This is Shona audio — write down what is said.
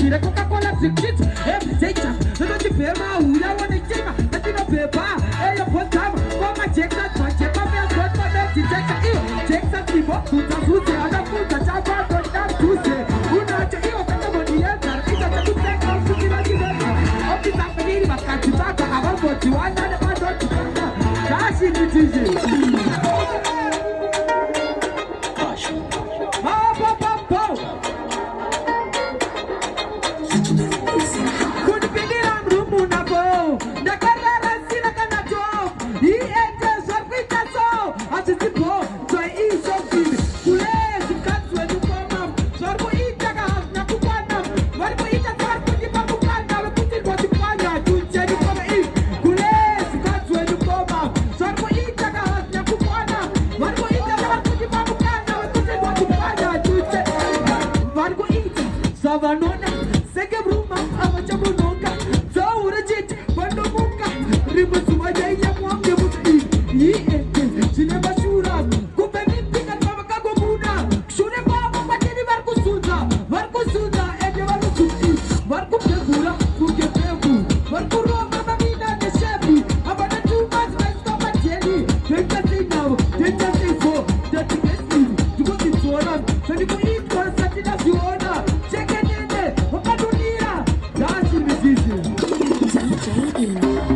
tira Coca-Cola drink take no te pema uya wana chima atina pepa eyo potama koma jekta chepa me gotma me jekta jekta tipo puta sute ada puta chapa dona tuse una che io kata bonia dar ita tu peka sukira kida opi tapiri bakati taka abar boti wana ne padot kashi nitije Savanona, sege bruma, amacha bunoka, zaura jit, bando muka, riba suwaja ya mwamde muti, sine basura, kupeni pika kama kagomuna, shune baba pateni varku sunda, eje varku suti, varku pegura, kuke pegu, varku roga mamina ne shepi, abana tumas mesto matieni, tenta sinao, tenta sifo, tenta kesti, tuko sifora, sani ko eat kwa satina siona. Check it in there. What can you do?